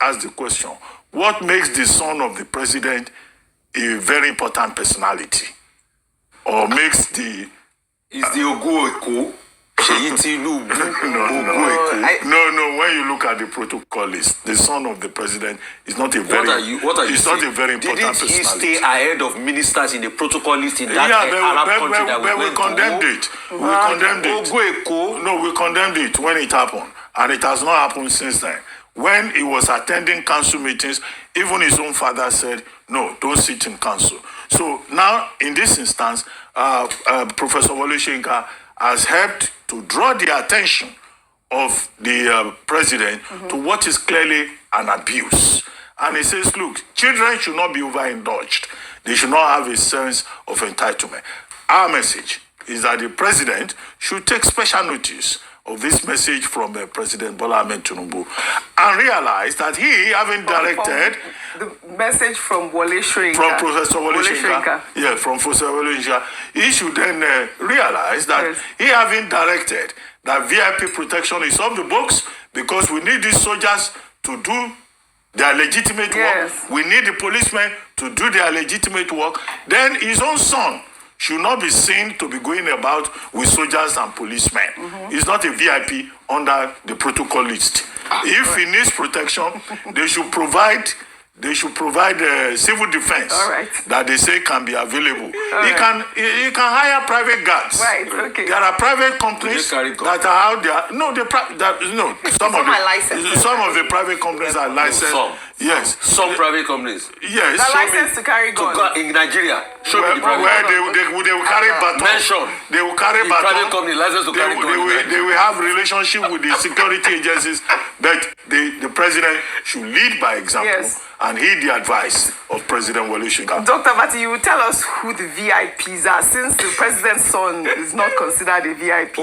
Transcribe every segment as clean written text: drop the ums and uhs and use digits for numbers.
ask the question, what makes the son of the president a very important personality? Or makes the... Is the Ogo Seyi Tinubu? No, when you look at the protocol list, the son of the president is not a very... What are you it's saying? not a very important personality. Didn't he stay ahead of ministers in the protocol list in that Arab country that we went condemned it. We condemned it. No, we condemned it when it happened. And it has not happened since then. When he was attending council meetings, even his own father said, no, don't sit in council. So now, in this instance, Professor Wole Soyinka has helped to draw the attention of the president to what is clearly an abuse. And he says, look, children should not be overindulged. They should not have a sense of entitlement. Our message is that the president should take special notice of this message from President Bola Ahmed Tinubu and realize that he, having directed... The message from Wole Soyinka. From Professor Wole Soyinka. Yeah, from Professor Wole Soyinka. He should then realize that he, having directed that VIP protection is off the books because we need these soldiers to do their legitimate work. We need the policemen to do their legitimate work. Then his own son should not be seen to be going about with soldiers and policemen. He's not a VIP under the protocol list. If he needs protection, they should provide civil defense that they say can be available. He can hire private guards. There are private companies that are out there. No, some of the private companies are licensed. Yes. Some private companies. Yes. They're licensed to carry guns. In Nigeria. Show me the private where they will carry baton. They will carry baton. Private company licensed to carry guns. They will have relationship with the security agencies, but the president should lead by example and heed the advice of President Wole Soyinka. Dr. Bati, you will tell us who the VIPs are, since the president's son is not considered a VIP.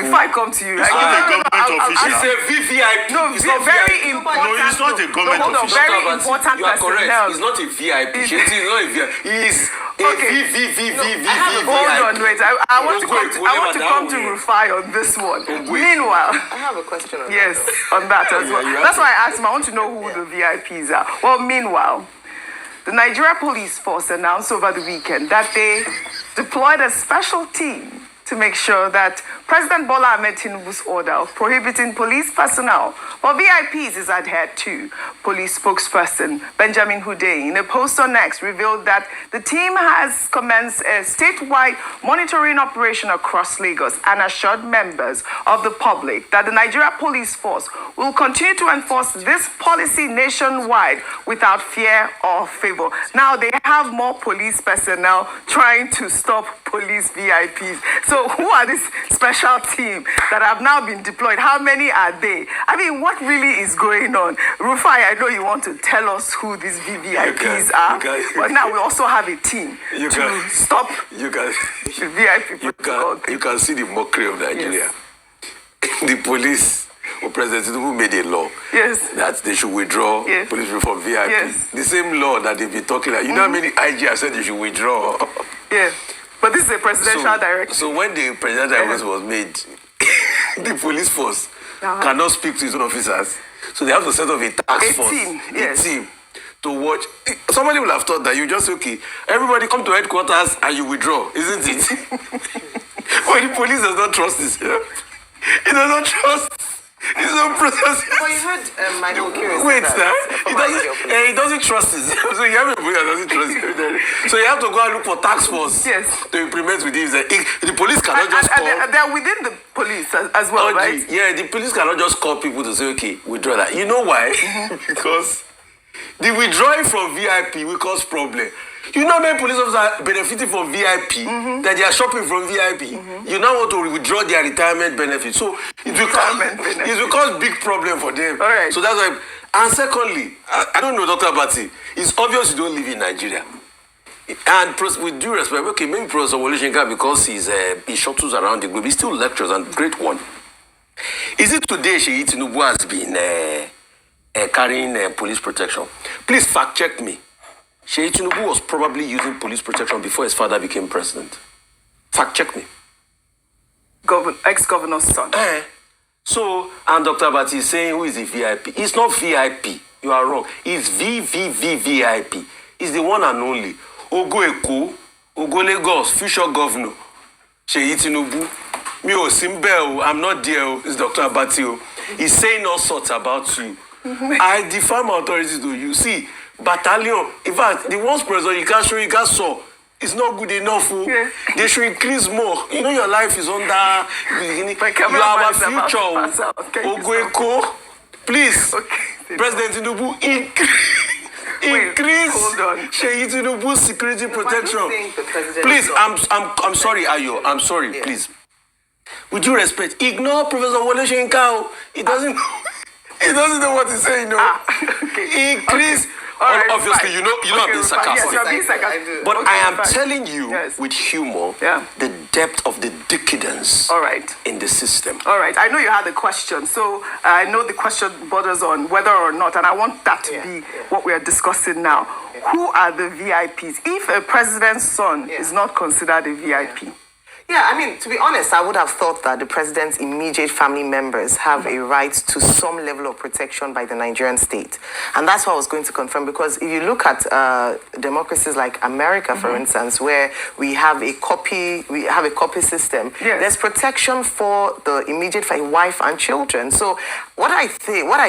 Before I come to you, it's not a government official. It's a VVIP. No, it's not very important. No, it's not a government official. Very important. You are correct. He's not a VIP. He's not a VIP. He's a VVIP. Hold on, wait. I want to come to Rufai on this one. Meanwhile, I have a question on that. On that as well. That's why I asked him. I want to know who the VIPs are. Well, meanwhile, the Nigeria Police Force announced over the weekend that they deployed a special team to make sure that President Bola Ahmed Tinubu's order of prohibiting police personnel for VIPs is adhered to. Police spokesperson Benjamin Hundeyin, in a post on X, revealed that the team has commenced a statewide monitoring operation across Lagos and assured members of the public that the Nigeria Police Force will continue to enforce this policy nationwide without fear or favor. Now they have more police personnel trying to stop police VIPs. So who are this special team that have now been deployed? How many are they? I mean, what really is going on? Rufai, I know you want to tell us who these VVIPs are, but now we also have a team to stop VIP protocol. You can see the mockery of Nigeria. The police, or President Tinubu made a law that they should withdraw police from VIP. The same law that they've been talking about. You know how many IG have said they should withdraw? But this is a presidential directive. So when the presidential directive was made, the police force cannot speak to his own officers. So they have to set up a task force. A team to watch. Somebody will have thought that you just say, everybody come to headquarters and you withdraw, isn't it? But the police does not trust this. It does not trust his own process. Well, you heard Michael curious. Wait, he doesn't trust this. So you have a boy that doesn't trust him. So you have to go and look for task force to implement with him. The police cannot just call. They're within the police as well, right? Yeah, the police cannot just call people to say, withdraw that. You know why? Because the withdrawing from VIP will cause problem. You know how many police officers are benefiting from VIP, that they are shopping from VIP. You now want to withdraw their retirement benefits. So it will cause big problem for them. So that's why. And secondly, I don't know, Dr. Bati, it's obvious you don't live in Nigeria. And with due respect, maybe Professor Wole Soyinka, because he shuttles around the globe, he still lectures, and great one. Is it today Seyi Tinubu has been carrying police protection? Please fact check me. Seyi Tinubu was probably using police protection before his father became president. Fact check me. Ex-governor's son. So, and Dr. Bati is saying, who is the VIP? It's not VIP. You are wrong. It's VVIP. It's the one and only. Ogo Eko, Ogo Lagos, future governor. Seyi Tinubu. Me o Simbel, I'm not there. It's Dr. Abatio. He's saying all sorts about you. I defy my authorities to you. See, battalion. In fact, the worst president you can't show, you can't saw. It's not good enough. Yeah. They should increase more. You know your life is under. You have a future. Ogo Eko. Please, President Tinubu, increase Seyi Tinubu's security protection. Please, I'm sorry, Ayo. I'm sorry, please. With due respect, ignore Professor Wole Soyinka. He doesn't know what he's saying. No. Increase. Right, obviously, fine. you know I'm being sarcastic. Yes, you're being sarcastic. But I am telling you with humor the depth of the decadence in the system. All right. I know you had a question. So I know the question borders on whether or not, and I want that to be what we are discussing now. Who are the VIPs? If a president's son is not considered a VIP? Yeah, I mean, to be honest, I would have thought that the president's immediate family members have a right to some level of protection by the Nigerian state. And that's what I was going to confirm, because if you look at democracies like America, for instance, where we have a copy system, there's protection for the immediate wife and children. So what I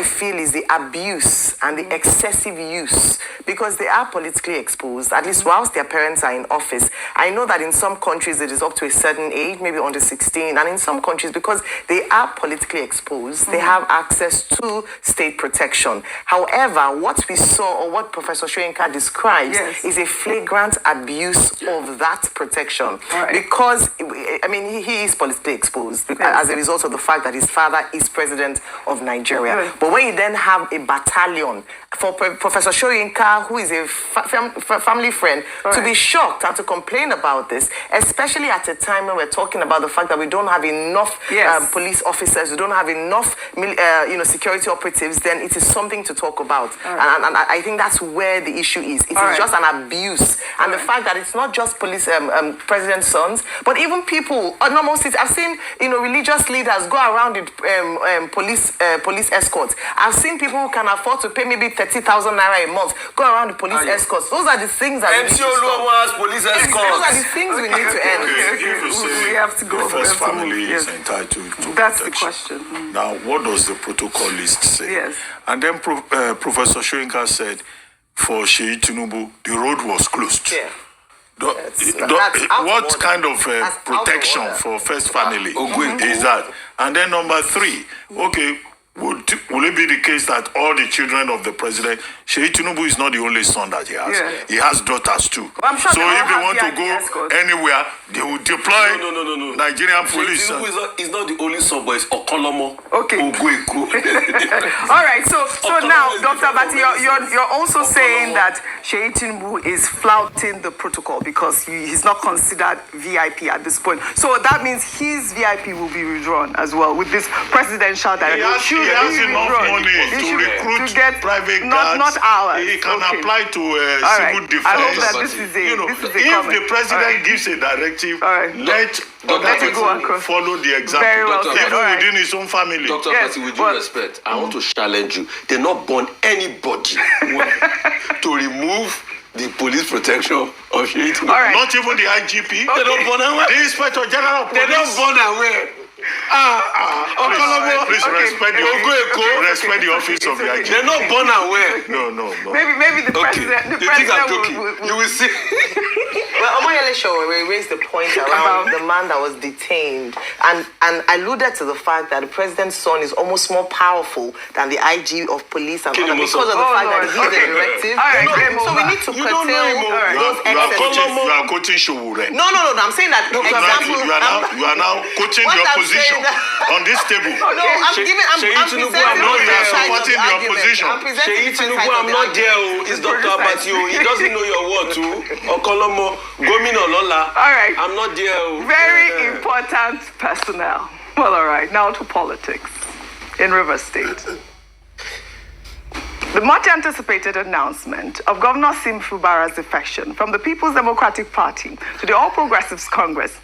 feel is the abuse and the excessive use, because they are politically exposed, at least whilst their parents are in office. I know that in some countries it is up to a certain age, maybe under 16, and in some countries, because they are politically exposed, they have access to state protection. However, what we saw, or what Professor Soyinka describes, is a flagrant abuse of that protection. Because, I mean, he is politically exposed as a result of the fact that his father is president of Nigeria. But when you then have a battalion for Professor Soyinka, who is a family friend, to be shocked and to complain about this, especially at a time when we're talking about the fact that we don't have enough police officers, we don't have enough security operatives, then it is something to talk about. And I think that's where the issue is. It is just an abuse. And the fact that it's not just police president's sons, but even people, normal citizens. I've seen religious leaders go around with police escorts. I've seen people who can afford to pay maybe 30,000 naira a month go around with police escorts. Those are the things that we need to stop. Police escorts. Those are the things we need to end. We have to go. The first family is entitled to That's protection. the question. Now, what does the protocol list say? Yes. And then Professor Soyinka said, for Seyi Tinubu, the road was closed. Yeah. What kind of protection for first family is that? And then number 3, will it be the case that all the children of the president, Seyi Tinubu is not the only son that he has. He has daughters too. I'm sure so if they want to go anywhere, they will deploy Nigerian police. Seyi Tinubu is not the only son, but it's Okolomo. Okay. All right. So now, Dr. Bati, you're also saying that Seyi Tinubu is flouting the protocol because he's not considered VIP at this point. So that means his VIP will be withdrawn as well with this presidential directive. He has enough money to recruit private guards. Not ours. He can apply to civil defense. I hope that this is if the president gives a directive, let people follow the example. Very well even within his own family. Dr. Bati, with due respect, I want to challenge you. They not burn anybody to remove the police protection of Seyi Tinubu. Not even the IGP. They don't burn away. The Inspector General of Police. They don't burn away. Please respect the office of the IGP. They're not born aware. No. Maybe the president. You think I'm joking? You will see. Well, Omoyele Sowore raised the point around the man that was detained, and alluded to the fact that the president's son is almost more powerful than the IG of police and other, because of the fact that he's a directive. So we need to curtail those excesses. You are quoting Sowore. No. I'm saying that example. You are now quoting your position on this table. No, I'm presenting supporting your position. Seyi Tinubu, I'm not there. It's Dr. Abati. He doesn't know your word too. Okolomo, Gumi no Lola. All right. I'm not there. Very important personnel. Well, all right. Now to politics in Rivers State. The much anticipated announcement of Governor Sim Fubara's defection from the People's Democratic Party to the All Progressives Congress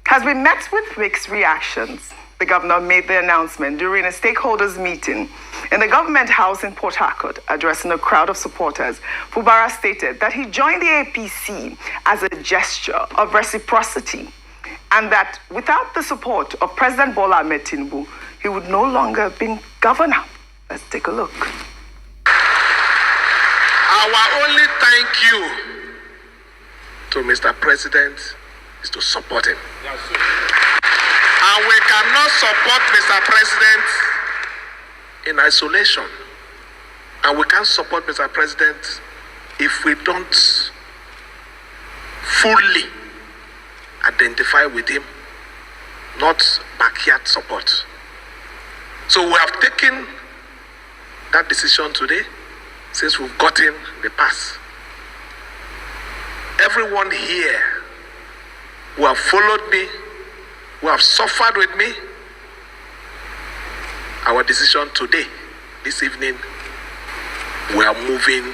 has been met with mixed reactions. the governor made the announcement during a stakeholders meeting in the government house in Port Harcourt. Addressing a crowd of supporters, Fubara stated that he joined the APC as a gesture of reciprocity and that without the support of President Bola Ahmed Tinubu, he would no longer have been governor. Let's take a look. Our only thank you to Mr. President is to support him. And we cannot support Mr. President in isolation. And we can't support Mr. President if we don't fully identify with him, not backyard support. So we have taken that decision today since we've gotten the pass. Everyone here who have followed me, who have suffered with me, our decision today, this evening, we are moving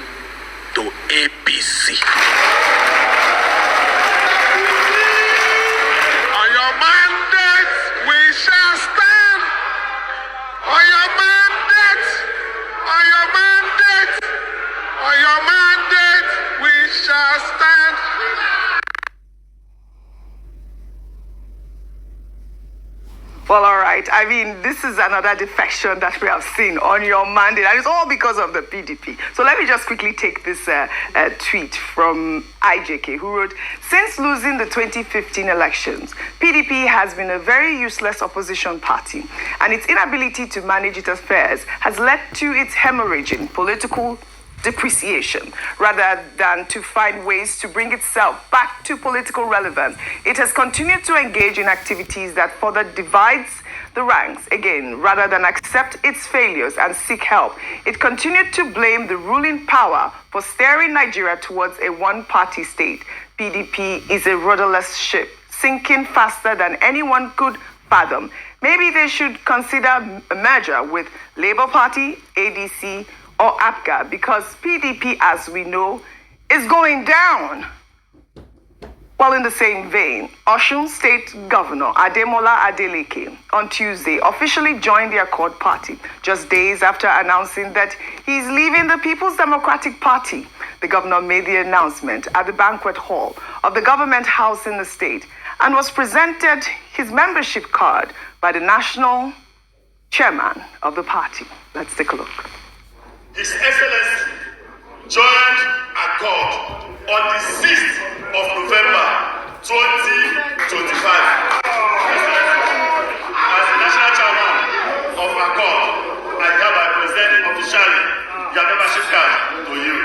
to APC. On your mandate, we shall stand. On your mandate, on your mandate, on your mandate, we shall stand. Well, all right. I mean, this is another defection that we have seen on your mandate, and it's all because of the PDP. So let me just quickly take this tweet from IJK, who wrote, "Since losing the 2015 elections, PDP has been a very useless opposition party, and its inability to manage its affairs has led to its hemorrhaging political depreciation. Rather than to find ways to bring itself back to political relevance, it has continued to engage in activities that further divides the ranks. Again, rather than accept its failures and seek help, it continued to blame the ruling power for steering Nigeria towards a one-party state. PDP is a rudderless ship, sinking faster than anyone could fathom. Maybe they should consider a merger with Labour Party, ADC, or APGA, because PDP, as we know, is going down." While in the same vein, Osun State Governor Ademola Adeleke on Tuesday officially joined the Accord Party, just days after announcing that he's leaving the People's Democratic Party. The governor made the announcement at the banquet hall of the government house in the state and was presented his membership card by the national chairman of the party. Let's take a look. His Excellency joined Accord on the 6th of November 2025. As the national chairman of Accord, I hereby present officially your membership card to you.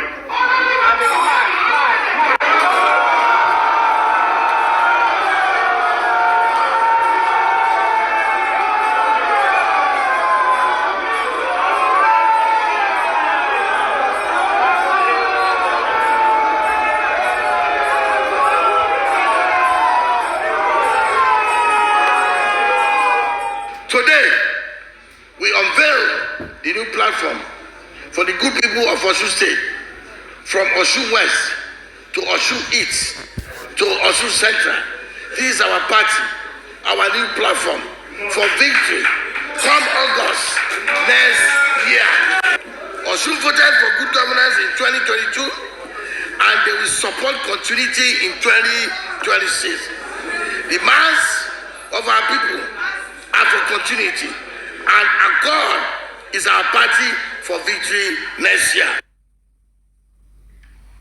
Today, we unveil the new platform for the good people of Osun State, from Osun West to Osun East to Osun Central. This is our party, our new platform for victory come August next year. Osun voted for good governance in 2022, and they will support continuity in 2026. The mass of our people are for continuity, and Accord is our party for victory next year.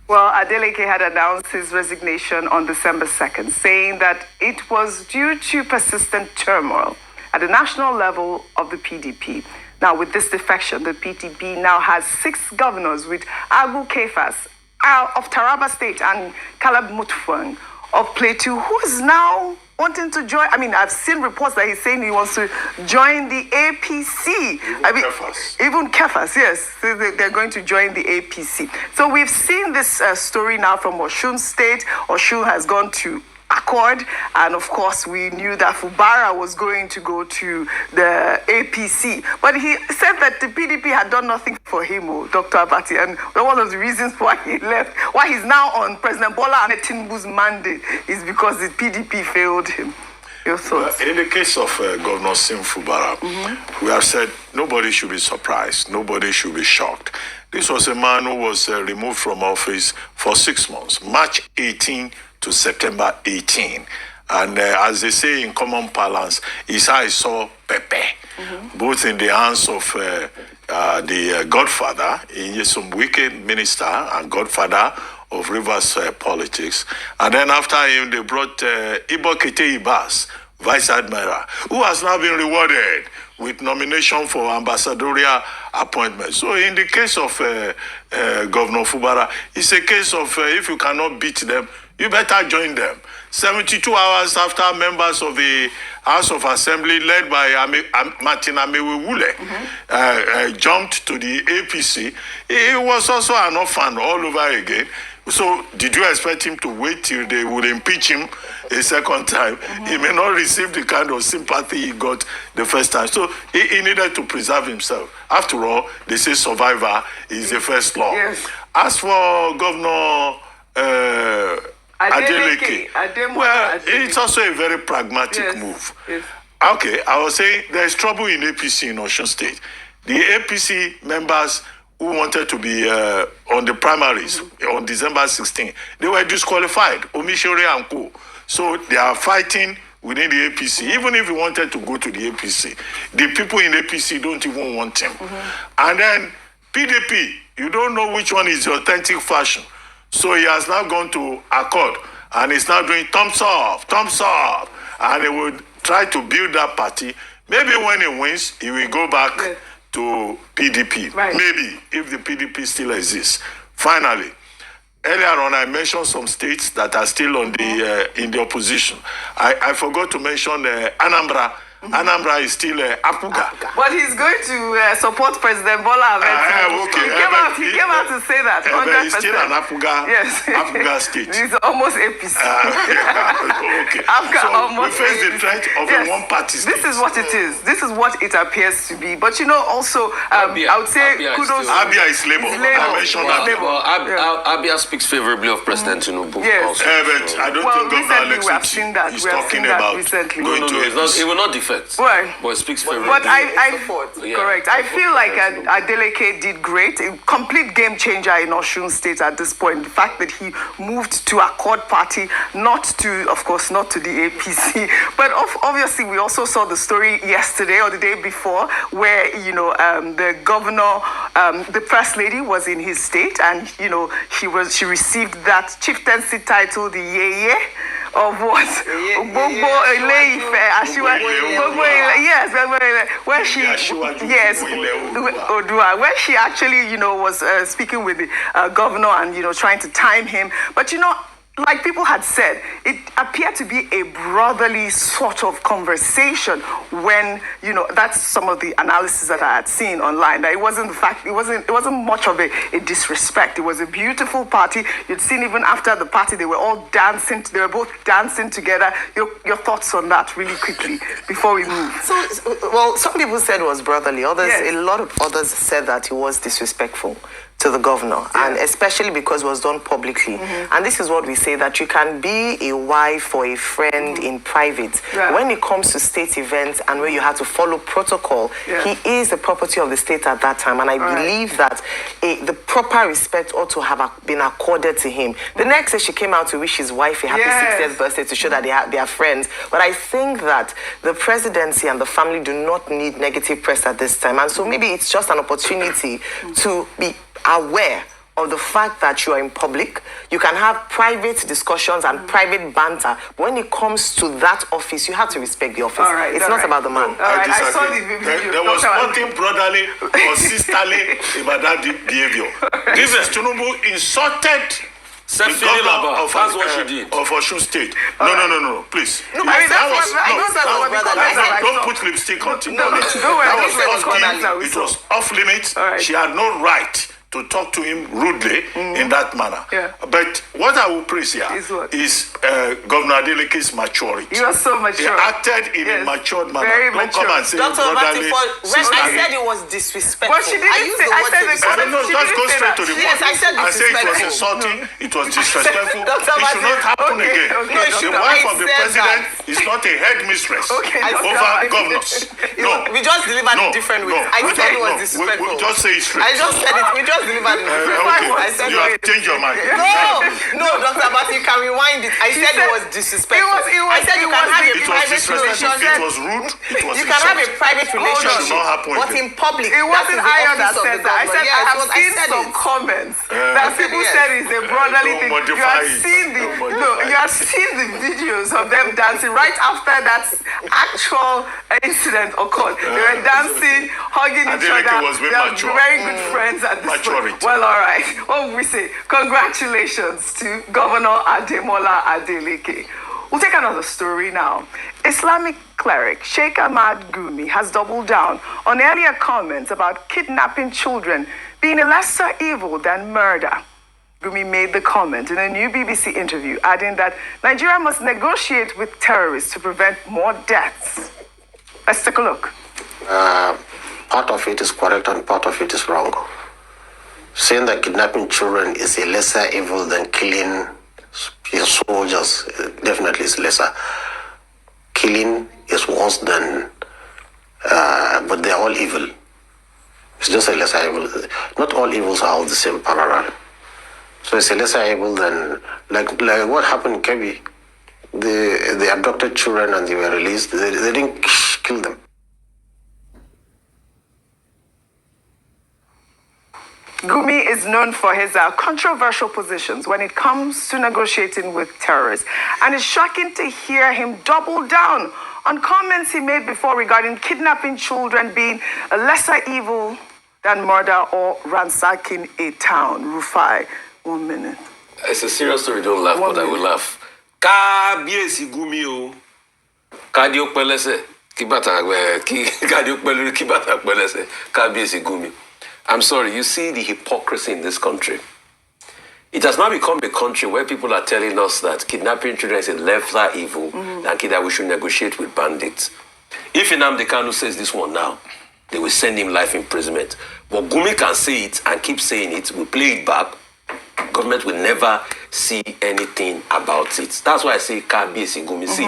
Well, Adeleke had announced his resignation on December 2nd, saying that it was due to persistent turmoil at the national level of the PDP. Now, with this defection, the PDP now has 6 governors, with Abu Kefas of Taraba State and Caleb Mutfwang of Plateau, who is now wanting to join. I mean, I've seen reports that he's saying he wants to join the APC. Even Kefas, yes. They're going to join the APC. So we've seen this story now from Osun State. Osun has gone to Accord, and of course we knew that Fubara was going to go to the APC, but he said that the PDP had done nothing for him, Dr. Abati, and one of the reasons why he left, why he's now on President Bola Ahmed Tinubu's mandate, is because the PDP failed him. Your thoughts? In the case of Governor Sim Fubara, we have said nobody should be surprised, nobody should be shocked. This was a man who was removed from office for 6 months, March 18 to September 18. And as they say in common parlance, his eyes saw Pepe, both in the hands of the godfather, some wicked minister and godfather of Rivers politics. And then after him, they brought Ibokete Ibas, Vice Admiral, who has now been rewarded with nomination for ambassadorial appointment. So in the case of Governor Fubara, it's a case of if you cannot beat them, you better join them. 72 hours after members of the House of Assembly, led by Martin Amewewule, jumped to the APC, he was also an orphan all over again. So did you expect him to wait till they would impeach him a second time? He may not receive the kind of sympathy he got the first time. So he needed to preserve himself. After all, they say survivor is the first law. Yes. As for Governor Adeleke, well, it's also a very pragmatic move. Yes. Okay, I was saying there's trouble in APC in Osun State. The APC members who wanted to be on the primaries on December 16, they were disqualified, Omishore and Co. So they are fighting within the APC. Even if he wanted to go to the APC, the people in APC don't even want him. And then PDP, you don't know which one is the authentic fashion. So he has now gone to Accord and he's now doing thumbs up, and he would try to build that party. Maybe when he wins, he will go back to PDP. Right. Maybe, if the PDP still exists. Finally, earlier on, I mentioned some states that are still on the in the opposition. I forgot to mention Anambra. Anambra is still Apuga. But he's going to support President Bola Ahmed. Okay. He came out to say that. 100%. He's still an Apuga, yes. Apuga state. He's almost APC. Okay. So we face the threat of a one-party state. This is what it is. This is what it appears to be. But you know, also, I would say kudos. Abia is Labour. I mentioned that. Abia speaks favorably of President Tinubu. Yes. But I don't think Governor Alex is talking about going to APC. He will not defend. Right. But it speaks favorably. But correct. I feel like Adeleke did great. A complete game changer in Osun State at this point. The fact that he moved to Accord Party, not to the APC. But obviously, we also saw the story yesterday or the day before, where the governor, the first lady was in his state, and she received that chieftaincy title, the Yeye of what? Odua, where she actually, was speaking with the governor and, trying to time him. But, like people had said, it appeared to be a brotherly sort of conversation when, that's some of the analysis that I had seen online. That it wasn't much of a disrespect. It was a beautiful party. You'd seen even after the party, they were all dancing. They were both dancing together. Your thoughts on that really quickly before we move. So, some people said it was brotherly. A lot of others said that it was disrespectful to the governor, and especially because it was done publicly. And this is what we say, that you can be a wife or a friend in private. When it comes to state events and where you have to follow protocol, he is the property of the state at that time. And I believe that the proper respect ought to have been accorded to him. The next day she came out to wish his wife a happy 60th birthday to show that they are friends. But I think that the presidency and the family do not need negative press at this time. And so maybe it's just an opportunity to be aware of the fact that you are in public. You can have private discussions and private banter. But when it comes to that office, you have to respect the office. It's not about the man. I saw the video. There was nothing brotherly or sisterly about that behavior. This is Tinubu insulted the governor of Osun State. No, please. Don't put lipstick on Tinubu. It was off limits. She had no right to talk to him rudely in that manner. Yeah. But what I will praise here is Governor Adeleke's maturity. You are so mature. He acted in a matured manner. Very Don't mature. come and say Dr. brotherly. When I said it was disrespectful, But she didn't I used say- the I word said the disrespectful. No, She just didn't go say straight that. to the Yes, point. I said I said it was disrespectful. insulting, it was disrespectful. Dr. It should not happen Okay, again. okay, The Dr. wife I of the said president that. is not a headmistress Okay, Dr. over Martin. governors. No. We just delivered in different ways. I we said it don't- was no. disrespectful. We just say it straight. I just said it. We just delivered in different ways. Okay, I said you have changed your mind. No, Dr. Abati, you can rewind it. I said it was disrespectful. I said you can have a It was private disrespectful. relationship. It was rude. It was You can have a insulting. private It should relationship, not happen but again. in public, It wasn't that is the Iron that office of said the that. I governor. said Yes, I have I seen said some it. comments that people yes. said it's a brotherly Don't thing. You modify have it. seen Don't no, modify you have seen the videos of them dancing right after that actual incident occurred. They were dancing, hugging each Adeleke other. was very They are mature. very good friends at this Maturity. point. Well, all right. What would we say? Congratulations to Governor Ademola Adeleke. We'll take another story now. Islamic cleric Sheikh Ahmad Gumi has doubled down on earlier comments about kidnapping children being a lesser evil than murder. Gumi made the comment in a new BBC interview, adding that Nigeria must negotiate with terrorists to prevent more deaths. Let's take a look. Part of it is correct and part of it is wrong. Saying that kidnapping children is a lesser evil than killing your soldiers definitely is lesser. Killing is worse than, but they're all evil. It's just a lesser evil. Not all evils are of the same parallel. So it's a lesser evil than, like what happened in Kebbi. They abducted children and they were released. They didn't kill them. Gumi is known for his controversial positions when it comes to negotiating with terrorists. And it's shocking to hear him double down on comments he made before regarding kidnapping children being a lesser evil than murder or ransacking a town. Rufai, 1 minute. It's a serious story, don't laugh, but I will laugh. Kábíyèsí Gumi o. Kádìó pẹ́lẹ́sẹ̀, kí kádìó pẹ́lẹ́sẹ̀, kí bàtà pẹ́lẹ́sẹ̀. Kábíyèsí Gumi. I'm sorry, you see the hypocrisy in this country. It has now become a country where people are telling us that kidnapping children is a lesser evil than that we should negotiate with bandits. If Nnamdi Kanu says this one now, they will send him life imprisonment. But Gumi can say it and keep saying it. We play it back. Government will never see anything about it. That's why I say Kábíyèsí Gumi. See,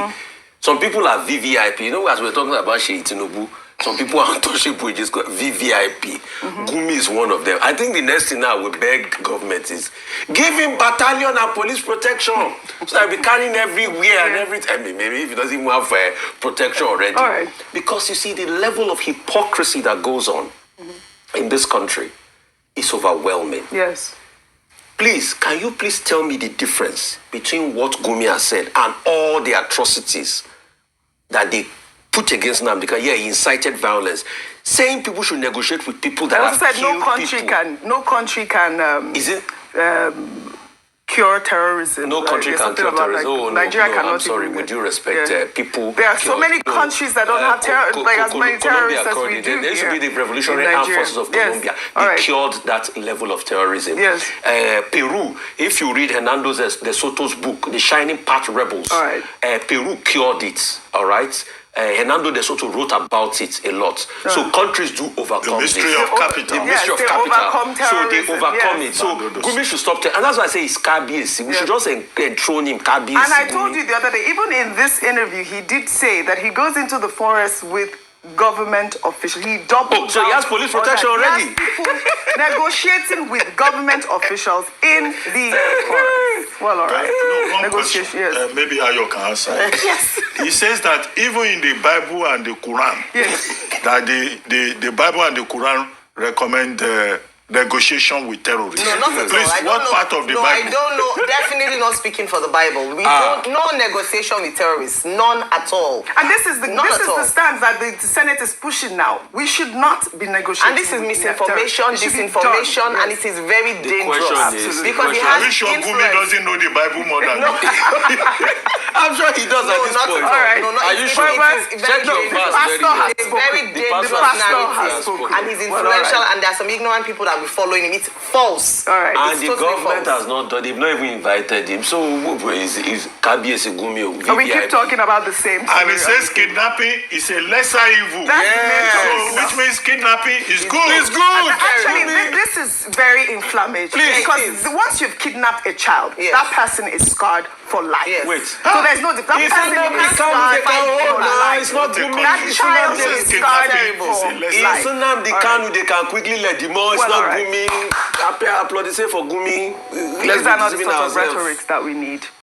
some people are VVIP. You know, as we're talking about Seyi Tinubu, some people are untouchable, just got VVIP. Gumi is one of them. I think the next thing now we beg government is give him battalion and police protection. So I'll be carrying everywhere and every time. Maybe if he doesn't even have protection already. All right. Because you see, the level of hypocrisy that goes on in this country is overwhelming. Yes. Please, can you please tell me the difference between what Gumi has said and all the atrocities that they put against Nnamdi? Because he incited violence, saying people should negotiate with people that I have also said killed no country can Is it? cure terrorism. No country can cure terrorism. Oh, no, Nigeria no, cannot. I'm sorry. even- With due respect, people. There are so many countries that don't have as many terrorists as we do There used to be here the Revolutionary in Armed Nigeria. Forces of Yes. Colombia. All They right. cured that level of terrorism. Yes. Peru, if you read Hernando de Soto's book, The Shining Path Rebels, All right. Peru cured it. All right. Hernando de Soto wrote about it a lot. So countries do overcome The mystery this. of capital. The mystery Yes, of they capital. overcome So they terrorism, overcome yes. it. So Gumi should stop. And that's why I say it's Kábíyèsí. We should just enthrone him, Kábíyèsí. And I told you the other day, even in this interview, he did say that he goes into the forest with government officials. He doubled So he down has police on protection that. He already? has people negotiating with government officials in the forest. Well, all right. No, one Negotiation, question. yes. Maybe Ayo can answer. Yes. He says that even in the Bible and the Quran, Yes. that the Bible and the Quran recommend negotiation with terrorists. No, not at Please, all. I don't what know. part of the no, Bible? I don't know. Definitely not speaking for the Bible. We don't. No negotiation with terrorists. None at all. And this is the Not at all. stance that the Senate is pushing now. We should not be negotiating. And this is with misinformation, terrorists. It should be disinformation, done. and it is very dangerous. question is- Because it the Are you has sure Gumi influence. doesn't know the Bible more than No, you? I'm sure he does no, at this not point. at all. All right. No, no, Are it's- you sure? it is very Check your dangerous. verse very pastor has well. It's a very The dangerous pastor has narrative, spoken. and he's Well, all right. influential, and there are some ignorant people that I'll be following him. It's false. All right. And It's the totally government false. has not done. They've not even invited him. So is Kabi Gumi? So we keep talking about the same And story. it says kidnapping is a lesser evil. That's the main So, topic. which means kidnapping is good. It's good. Actually, this is very inflammatory. Please, because please. once you've kidnapped a child, Yes. that person is scarred for life. Yes. Wait. So there's no that person is scarred for life. It's not The Gumi. That It's child Nnamdi is kidnapping scarred is a for lesser life. It's Nnamdi Kanu. They can quickly let him out. It's Well, not all right. Gumi. Applaud say for Gumi. These are not the sort of rhetorics that we need.